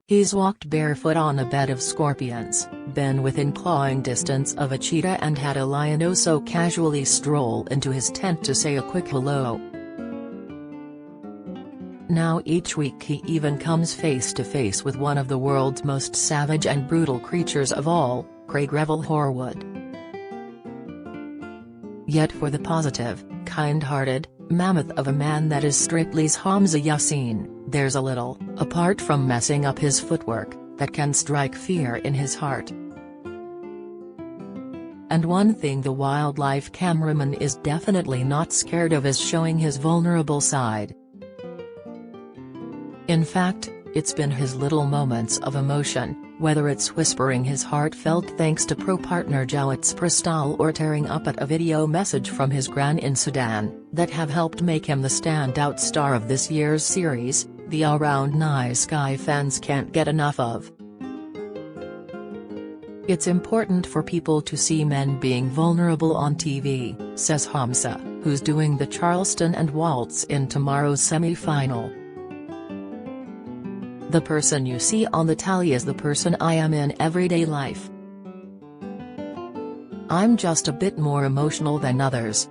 He's walked barefoot on a bed of scorpions, been within clawing distance of a cheetah and had a lion so casually stroll into his tent to say a quick hello. Now each week he even comes face to face with one of the world's most savage and brutal creatures of all, Craig Revel Horwood. Yet for the positive, kind-hearted, mammoth of a man that is Strictly's Hamza Yassin, there's a little, apart from messing up his footwork, that can strike fear in his heart. And one thing the wildlife cameraman is definitely not scared of is showing his vulnerable side. In fact, it's been his little moments of emotion, whether it's whispering his heartfelt thanks to pro-partner Jawed Prastal or tearing up at a video message from his gran in Sudan, that have helped make him the standout star of this year's series, the all-round nice guy fans can't get enough of. It's important for people to see men being vulnerable on TV, says Hamza, who's doing the Charleston and waltz in tomorrow's semi-final. The person you see on the tally is the person I am in everyday life. I'm just a bit more emotional than others.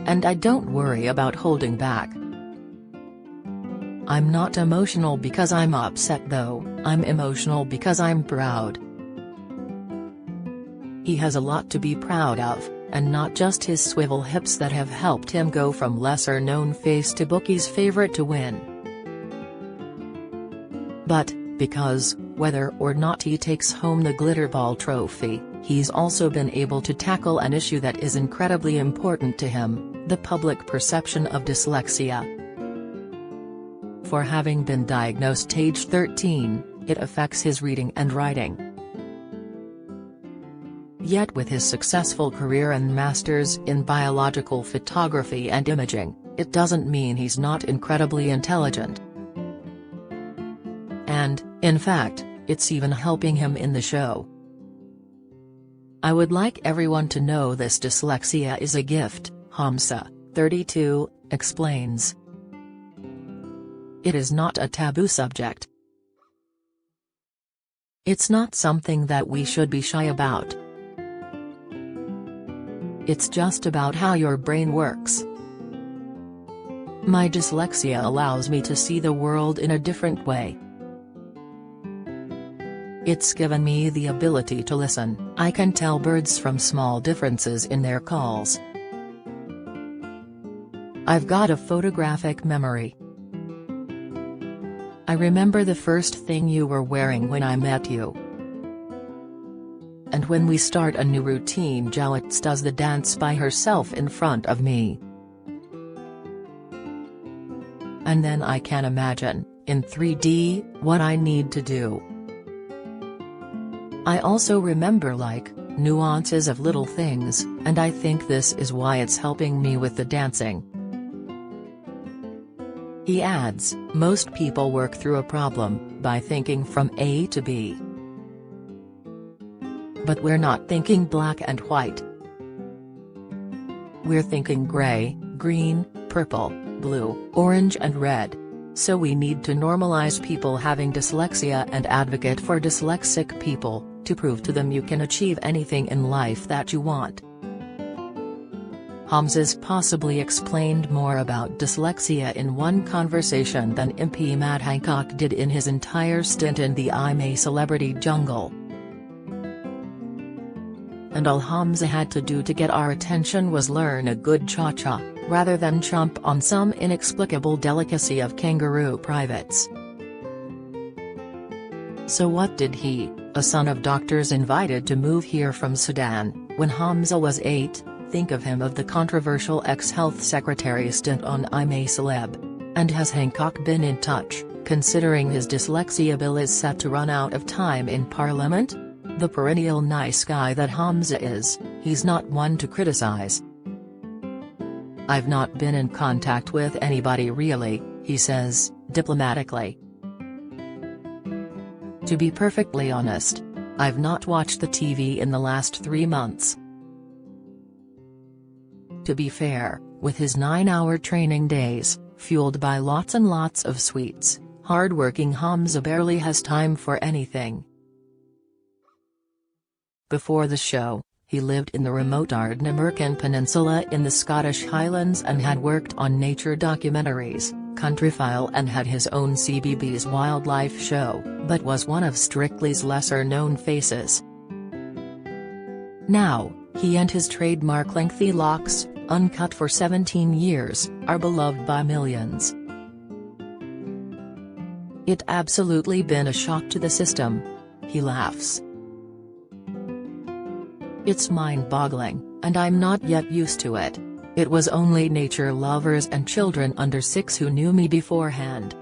And I don't worry about holding back. I'm not emotional because I'm upset though, I'm emotional because I'm proud. He has a lot to be proud of, and not just his swivel hips that have helped him go from lesser-known face to bookies' favorite to win. But, because, whether or not he takes home the Glitterball trophy, he's also been able to tackle an issue that is incredibly important to him, the public perception of dyslexia. For having been diagnosed age 13, it affects his reading and writing. Yet with his successful career and masters in biological photography and imaging, it doesn't mean he's not incredibly intelligent. And, in fact, it's even helping him in the show. I would like everyone to know this dyslexia is a gift, Hamza, 32, explains. It is not a taboo subject. It's not something that we should be shy about. It's just about how your brain works. My dyslexia allows me to see the world in a different way. It's given me the ability to listen. I can tell birds from small differences in their calls. I've got a photographic memory. I remember the first thing you were wearing when I met you. And when we start a new routine, Jawed does the dance by herself in front of me. And then I can imagine, in 3D, what I need to do. I also remember nuances of little things, and I think this is why it's helping me with the dancing. He adds, most people work through a problem by thinking from A to B. But we're not thinking black and white. We're thinking gray, green, purple, blue, orange and red. So we need to normalize people having dyslexia and advocate for dyslexic people, to prove to them you can achieve anything in life that you want. Hamza's possibly explained more about dyslexia in one conversation than MP Matt Hancock did in his entire stint in the I'm a Celebrity jungle. And all Hamza had to do to get our attention was learn a good cha-cha, rather than chomp on some inexplicable delicacy of kangaroo privates. So what did he, a son of doctors invited to move here from Sudan, when Hamza was 8, think of him of the controversial ex-health secretary stint on I'm a Celeb? And has Hancock been in touch, considering his dyslexia bill is set to run out of time in Parliament? The perennial nice guy that Hamza is, he's not one to criticize. I've not been in contact with anybody really, he says, diplomatically. To be perfectly honest, I've not watched the TV in the last 3 months. To be fair, with his 9-hour training days, fueled by lots and lots of sweets, Hardworking Hamza barely has time for anything. Before the show, he lived in the remote Ardnamurchan Peninsula in the Scottish Highlands and had worked on nature documentaries, Countryfile, and had his own CBeebies wildlife show, but was one of Strictly's lesser-known faces. Now, he and his trademark lengthy locks, uncut for 17 years, are beloved by millions. "It absolutely been a shock to the system," he laughs. "It's mind-boggling, and I'm not yet used to it. It was only nature lovers and children under 6 who knew me beforehand.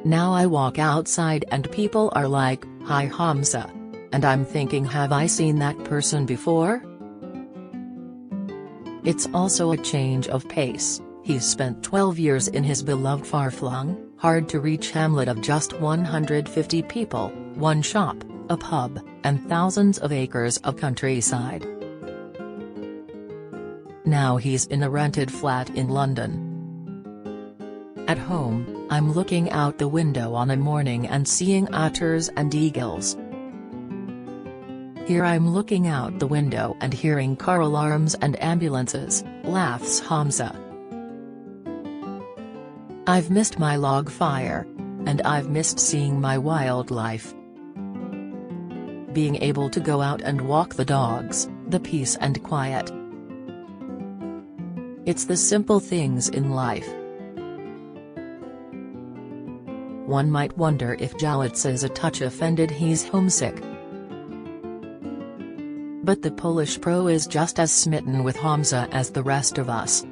Now I walk outside and people are like, 'Hi Hamza.' And I'm thinking, have I seen that person before?" It's also a change of pace. He's spent 12 years in his beloved far-flung, hard-to-reach hamlet of just 150 people, one shop, a pub, and thousands of acres of countryside. Now he's in a rented flat in London. "At home, I'm looking out the window on a morning and seeing otters and eagles. Here I'm looking out the window and hearing car alarms and ambulances," laughs Hamza. "I've missed my log fire. And I've missed seeing my wildlife. Being able to go out and walk the dogs, the peace and quiet. It's the simple things in life." One might wonder if Jalitz is a touch offended he's homesick. But the Polish pro is just as smitten with Hamza as the rest of us.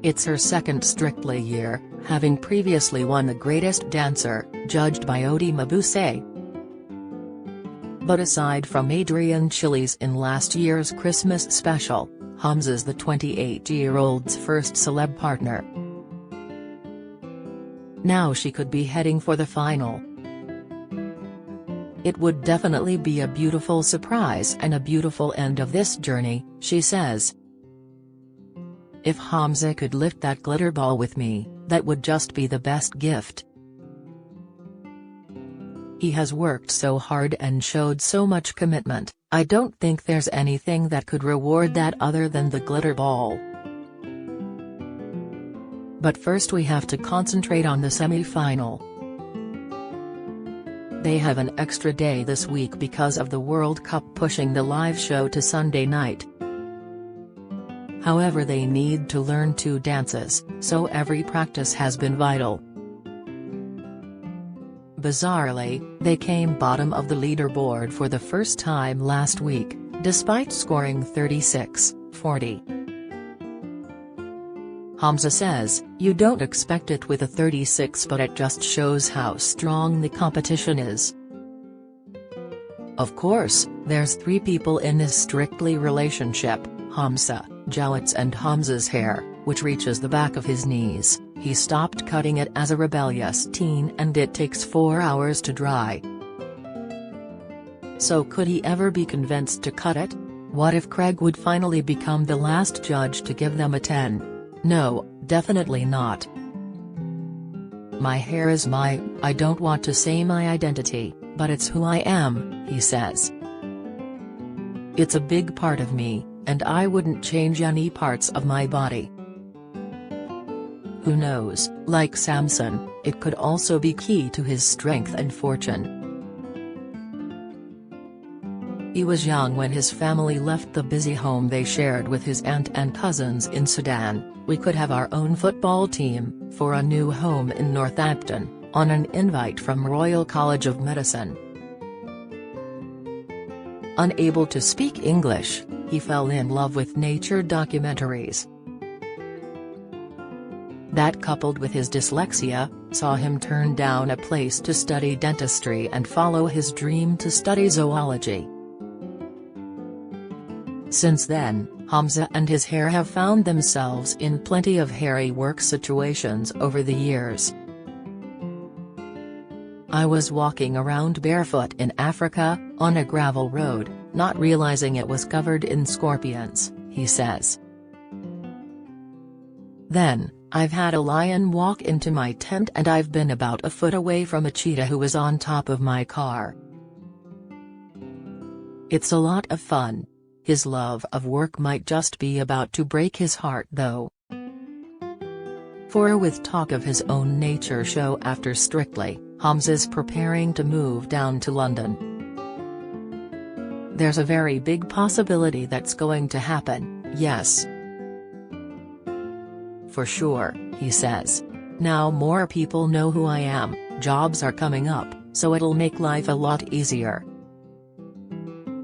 It's her second Strictly year, having previously won the Greatest Dancer, judged by Odi Mabuse. But aside from Adrian Chiles in last year's Christmas special, Hamza's the 28-year-old's first celeb partner. Now she could be heading for the final. "It would definitely be a beautiful surprise and a beautiful end of this journey," she says. "If Hamza could lift that glitter ball with me, that would just be the best gift. He has worked so hard and showed so much commitment. I don't think there's anything that could reward that other than the glitter ball. But first we have to concentrate on the semi-final. They have an extra day this week because of the World Cup pushing the live show to Sunday night. However, they need to learn 2 dances, so every practice has been vital." Bizarrely, they came bottom of the leaderboard for the first time last week, despite scoring 36-40. Hamza says, "You don't expect it with a 36, but it just shows how strong the competition is. Of course, there's 3 people in this Strictly relationship, Hamza, Jalitz and Hamza's hair, which reaches the back of his knees. He stopped cutting it as a rebellious teen and it takes 4 hours to dry. So could he ever be convinced to cut it? What if Craig would finally become the last judge to give them a 10? No, definitely not. My hair is I don't want to say my identity, but it's who I am," he says. "It's a big part of me, and I wouldn't change any parts of my body." Who knows, like Samson, it could also be key to his strength and fortune. He was young when his family left the busy home they shared with his aunt and cousins in Sudan. "We could have our own football team, for a new home in Northampton," on an invite from Royal College of Medicine. Unable to speak English, he fell in love with nature documentaries. That, coupled with his dyslexia, saw him turn down a place to study dentistry and follow his dream to study zoology. Since then, Hamza and his hair have found themselves in plenty of hairy work situations over the years. "I was walking around barefoot in Africa, on a gravel road, not realizing it was covered in scorpions," he says. Then, I've had a lion walk into my tent and I've been about a foot away from a cheetah who was on top of my car. It's a lot of fun. His love of work might just be about to break his heart though. For with talk of his own nature show after Strictly, Hamza's preparing to move down to London. There's a very big possibility that's going to happen, yes. For sure, he says. Now more people know who I am, jobs are coming up, so it'll make life a lot easier.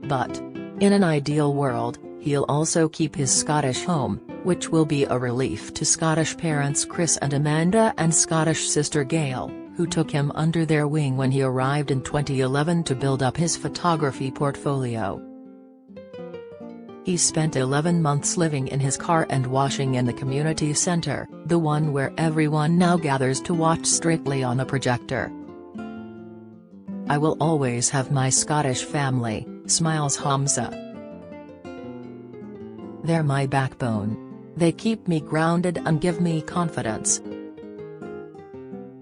But, in an ideal world, he'll also keep his Scottish home, which will be a relief to Scottish parents Chris and Amanda and Scottish sister Gail, who took him under their wing when he arrived in 2011 to build up his photography portfolio. He spent 11 months living in his car and washing in the community centre, the one where everyone now gathers to watch Strictly on a projector. I will always have my Scottish family, smiles Hamza. They're my backbone. They keep me grounded and give me confidence.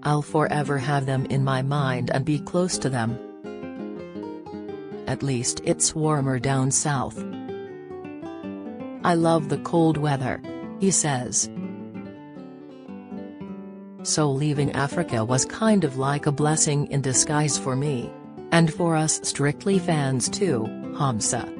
I'll forever have them in my mind and be close to them. At least it's warmer down south. I love the cold weather, he says. So leaving Africa was kind of like a blessing in disguise for me. And for us Strictly fans too, Hamza.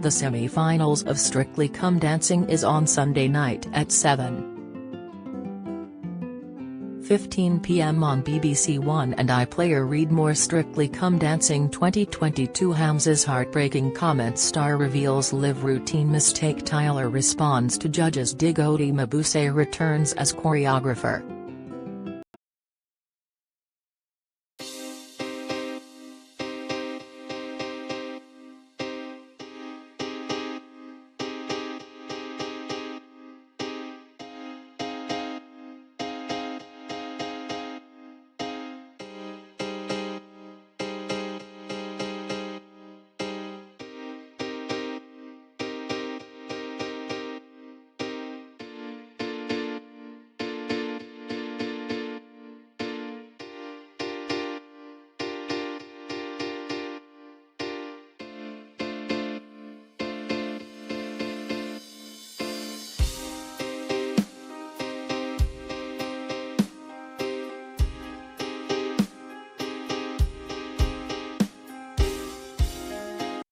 The semi-finals of Strictly Come Dancing is on Sunday night at 7:15 p.m. on BBC One and iPlayer. Read more. Strictly Come Dancing 2022. Hamza's heartbreaking comments. Star reveals live routine mistake. Tyler responds to judges dig. Odi Mabuse returns as choreographer.